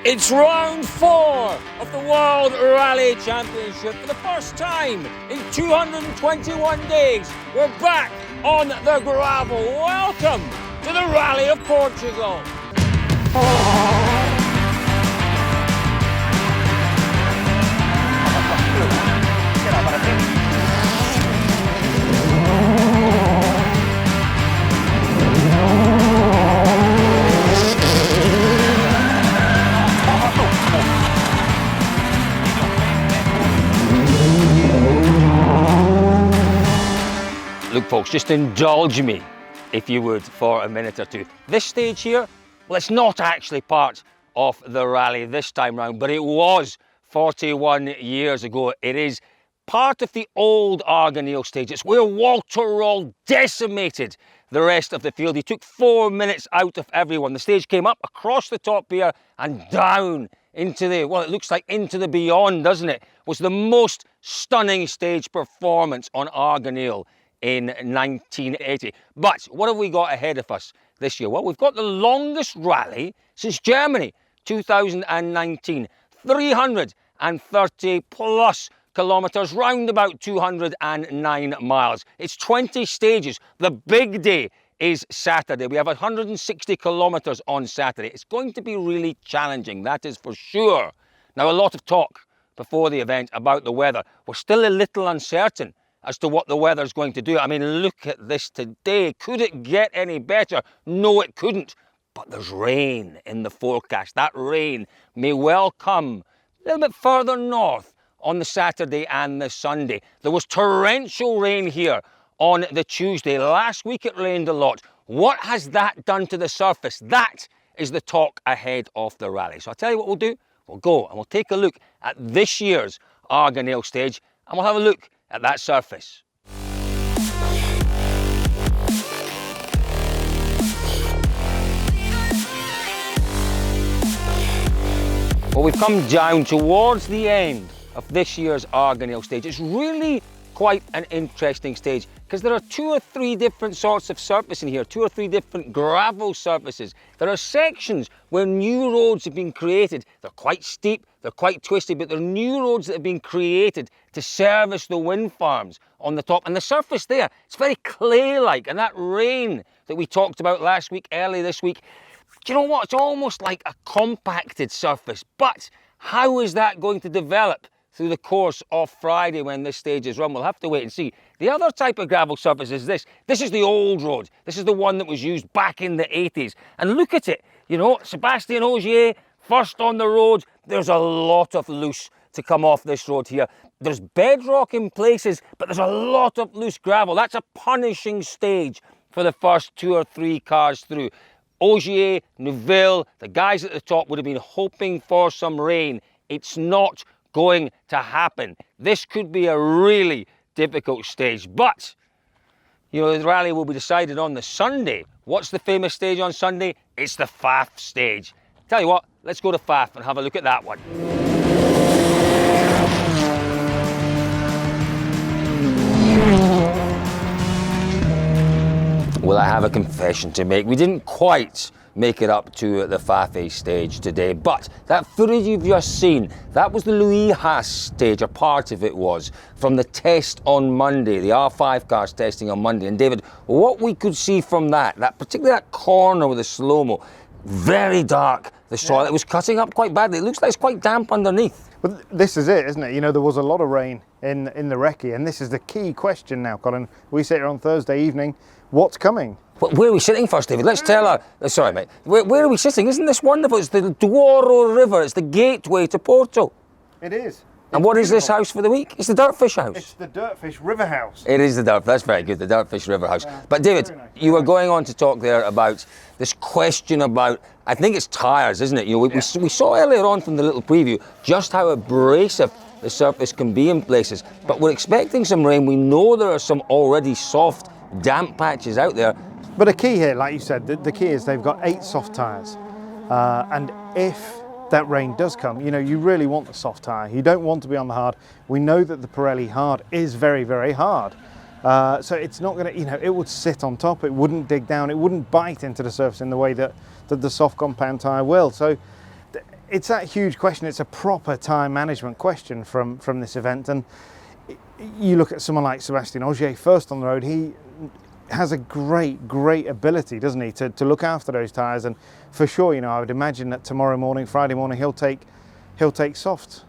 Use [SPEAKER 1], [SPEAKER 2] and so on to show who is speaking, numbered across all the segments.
[SPEAKER 1] It's round 4 of the World Rally Championship. For the first time in 221 days, we're back on the gravel. Welcome to the Rally of Portugal. Look folks, just indulge me, if you would, for a minute or two. This stage here, well, it's not actually part of the rally this time round, but it was 41 years ago. It is part of the old Arganil stage. It's where Walter Roll decimated the rest of the field. He took 4 minutes out of everyone. The stage came up across the top here and down into the, well, it looks like into the beyond, doesn't it? It was the most stunning stage performance on Arganil in 1980. But what have we got ahead of us this year? Well, we've got the longest rally since Germany, 2019. 330 plus kilometres, round about 209 miles. It's 20 stages. The big day is Saturday. We have 160 kilometres on Saturday. It's going to be really challenging, that is for sure. Now, a lot of talk before the event about the weather. We're still a little uncertain as to what the weather's going to do. I mean, look at this today. Could it get any better? No, it couldn't. But there's rain in the forecast. That rain may well come a little bit further north on the Saturday and the Sunday. There was torrential rain here on the Tuesday. Last week it rained a lot. What has that done to the surface? That is the talk ahead of the rally. So I'll tell you what we'll do. We'll go and we'll take a look at this year's Arganil stage and we'll have a look at that surface. Well, we've come down towards the end of this year's Arganil stage. It's really quite an interesting stage because there are 2 or 3 different sorts of surface in here, 2 or 3 different gravel surfaces. There are sections where new roads have been created. They're quite steep, they're quite twisted, but they're new roads that have been created to service the wind farms on the top. And the surface there, it's very clay-like, and that rain that we talked about last week, early this week, do you know what? It's almost like a compacted surface. But how is that going to develop through the course of Friday when this stage is run? We'll have to wait and see. The other type of gravel surface is this. This is the old road. This is the one that was used back in the 80s. And look at it. You know, Sébastien Ogier, first on the road. There's a lot of loose to come off this road here. There's bedrock in places, but there's a lot of loose gravel. That's a punishing stage for the first 2 or 3 cars through. Ogier, Neuville, the guys at the top would have been hoping for some rain. It's not going to happen. This could be a really difficult stage, but you know, the rally will be decided on the Sunday. What's the famous stage on Sunday? It's the Faf stage. Tell you what, let's go to Faf and have a look at that one. Well, I have a confession to make. We didn't quite make it up to the Fafe stage today, but that footage you've just seen, that was the Louis Haas stage, or part of it was, from the test on Monday, the R5 cars testing on Monday. And David, what we could see from that particularly that corner with the slow-mo, very dark, the soil, it was cutting up quite badly. It looks like it's quite damp underneath.
[SPEAKER 2] But this is it, isn't it? You know, there was a lot of rain in the recce, and this is the key question now, Colin. We sit here on Thursday evening. What's coming?
[SPEAKER 1] Where are we sitting first, David? Let's tell her. Sorry, mate. Where are we sitting? Isn't this wonderful? It's the Douro River. It's the gateway to Porto.
[SPEAKER 2] It is.
[SPEAKER 1] And what is this house for the week? It's the DirtFish house.
[SPEAKER 2] It's the DirtFish River House.
[SPEAKER 1] It is the Dirt. That's very good. The DirtFish River house. But David,
[SPEAKER 2] nice.
[SPEAKER 1] you were going on to talk there about this question about, I think it's tyres, isn't it? You know, we saw earlier on from the little preview just how abrasive the surface can be in places. But we're expecting some rain. We know there are some already soft, damp patches out there.
[SPEAKER 2] But a key here, like you said, the key is they've got 8 soft tyres. And if that rain does come, you know, you really want the soft tyre. You don't want to be on the hard. We know that the Pirelli hard is very, very hard. So it's not going to, you know, it would sit on top. It wouldn't dig down. It wouldn't bite into the surface in the way that the soft compound tyre will. So it's that huge question. It's a proper time management question from this event. And you look at someone like Sébastien Ogier, first on the road. He has a great ability, doesn't he, to look after those tyres. And for sure, you know, I would imagine that tomorrow morning, Friday morning, he'll take soft.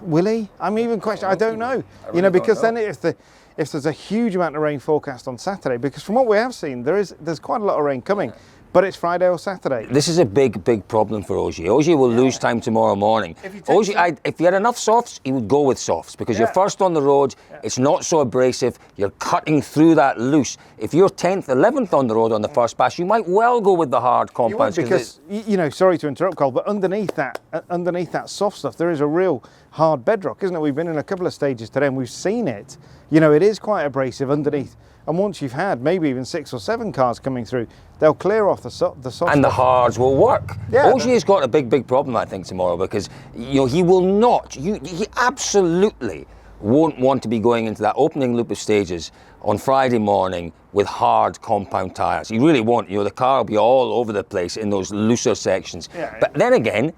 [SPEAKER 2] Will he? I'm even questioning. I don't know. You know, because then if there's a huge amount of rain forecast on Saturday, because from what we have seen, there's quite a lot of rain coming. But it's Friday or Saturday.
[SPEAKER 1] This is a big problem for Ogier. Ogier will lose time tomorrow morning. If he had enough softs, he would go with softs, because you're first on the road, it's not so abrasive, you're cutting through that loose. If you're 10th, 11th on the road on the first pass, you might well go with the hard compounds.
[SPEAKER 2] Because, you know, sorry to interrupt, Cole, but underneath that soft stuff, there is a real hard bedrock, isn't it? We've been in a couple of stages today and we've seen it. You know, it is quite abrasive underneath. And once you've had maybe even 6 or 7 cars coming through, they'll clear off the soft
[SPEAKER 1] and the hards will work.
[SPEAKER 2] Yeah,
[SPEAKER 1] Ogier's got a big problem, I think, tomorrow, because, you know, he will not, he absolutely won't want to be going into that opening loop of stages on Friday morning with hard compound tyres. He really won't. You know, the car will be all over the place in those looser sections. Yeah. But then again,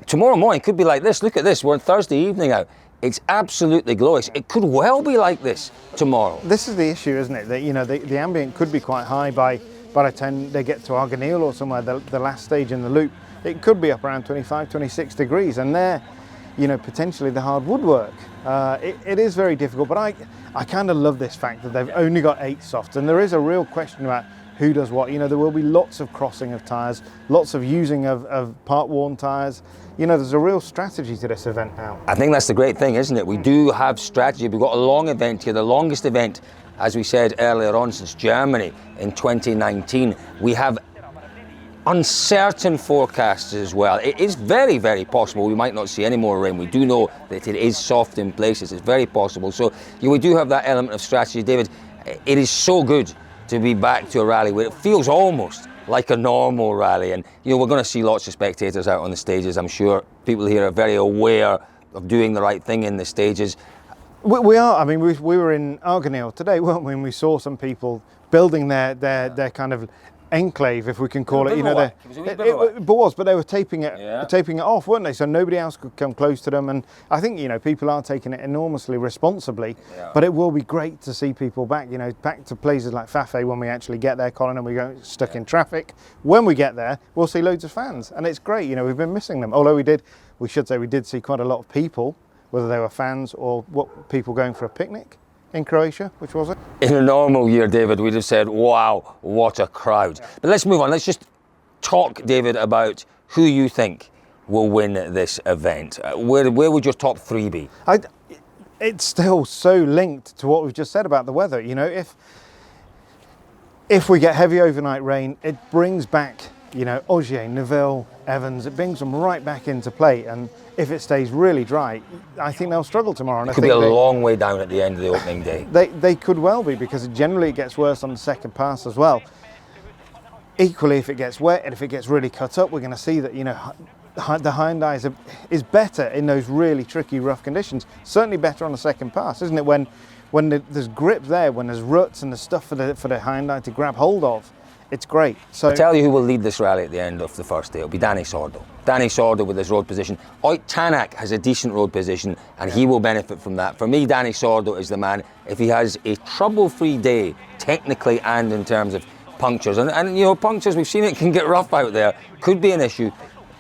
[SPEAKER 1] tomorrow morning could be like this. Look at this, we're on Thursday evening out. It's absolutely glorious. It could well be like this tomorrow.
[SPEAKER 2] This is the issue, isn't it? That, you know, the ambient could be quite high by the time they get to Arganil or somewhere, the last stage in the loop. It could be up around 25, 26 degrees, and there, you know, potentially the hard would work. It is very difficult, but I kind of love this fact that they've only got 8 softs, and there is a real question about who does what. You know, there will be lots of crossing of tyres, lots of using of part-worn tyres. You know, there's a real strategy to this event now.
[SPEAKER 1] I think that's the great thing, isn't it? We do have strategy. We've got a long event here, the longest event, as we said earlier on, since Germany in 2019. We have uncertain forecasts as well. It is very possible we might not see any more rain. We do know that it is soft in places. It's very possible. So we do have that element of strategy. David, it is so good to be back to a rally where it feels almost like a normal rally, and you know, we're going to see lots of spectators out on the stages. I'm sure people here are very aware of doing the right thing in the stages.
[SPEAKER 2] We are. I mean, we were in Arganil today, weren't we? And we saw some people building their kind of enclave, if we can call it. You know, but they were taping it off, weren't they? So nobody else could come close to them. And I think, you know, people are taking it enormously responsibly. Yeah. But it will be great to see people back. You know, back to places like Fafé when we actually get there, Colin, and we go stuck in traffic. When we get there, we'll see loads of fans, and it's great. You know, we've been missing them. Although we did see quite a lot of people, whether they were fans or people going for a picnic in Croatia, which was it?
[SPEAKER 1] In a normal year, David, we'd have said, wow, what a crowd. Yeah. But let's move on. Let's just talk, David, about who you think will win this event. Where would your top 3 be?
[SPEAKER 2] It's still so linked to what we've just said about the weather. You know, if we get heavy overnight rain, it brings back, you know, Ogier, Neville, Evans, it brings them right back into play. And if it stays really dry, I think they'll struggle tomorrow. And
[SPEAKER 1] it could be a long way down at the end of the opening day.
[SPEAKER 2] They could well be, because generally it gets worse on the second pass as well. Equally, if it gets wet and if it gets really cut up, we're going to see that, you know, the Hyundai is better in those really tricky, rough conditions. Certainly better on the second pass, isn't it? When there's grip there, when there's ruts and there's stuff for the Hyundai to grab hold of. It's great. So
[SPEAKER 1] I'll tell you who will lead this rally at the end of the first day. It'll be Dani Sordo. Dani Sordo with his road position. Ott Tanak has a decent road position, and he will benefit from that. For me, Dani Sordo is the man. If he has a trouble-free day, technically and in terms of punctures, and you know, punctures, we've seen it can get rough out there, could be an issue.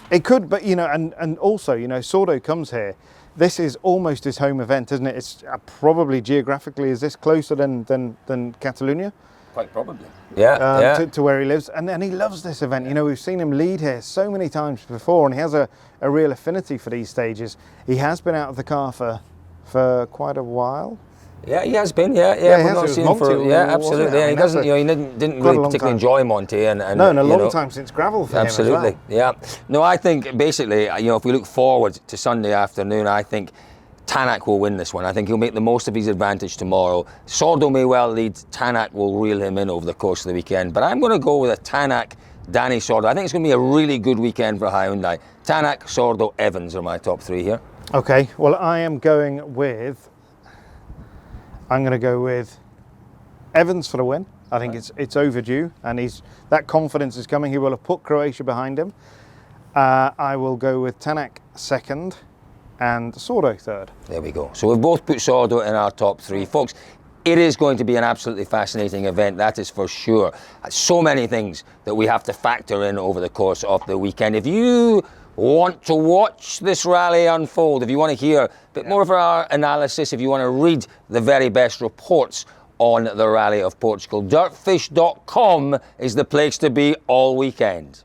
[SPEAKER 2] It could, but you know, and also, you know, Sordo comes here. This is almost his home event, isn't it? It's probably geographically, is this closer than Catalonia?
[SPEAKER 1] Quite probably. Yeah,
[SPEAKER 2] to where he lives, and he loves this event. You know, we've seen him lead here so many times before, and he has a real affinity for these stages. He has been out of the car for quite a while.
[SPEAKER 1] Yeah, he has been. Yeah, we've not seen him for. Yeah, absolutely. Yeah, he doesn't. You know, he didn't really particularly enjoy Monte, and
[SPEAKER 2] no, in a long time since gravel for
[SPEAKER 1] absolutely,
[SPEAKER 2] him as well.
[SPEAKER 1] Yeah. No, I think basically, you know, if we look forward to Sunday afternoon, I think Tanak will win this one. I think he'll make the most of his advantage tomorrow. Sordo may well lead. Tanak will reel him in over the course of the weekend. But I'm going to go with a Tanak, Dani Sordo. I think it's going to be a really good weekend for Hyundai. Tanak, Sordo, Evans are my top 3 here.
[SPEAKER 2] Okay, well, I'm going to go with Evans for the win. I think it's overdue, and that confidence is coming. He will have put Croatia behind him. I will go with Tanak second and Sordo third.
[SPEAKER 1] There we go. So we've both put Sordo in our top three. Folks, it is going to be an absolutely fascinating event, that is for sure. So many things that we have to factor in over the course of the weekend. If you want to watch this rally unfold, if you want to hear a bit more of our analysis, if you want to read the very best reports on the Rally of Portugal, DirtFish.com is the place to be all weekend.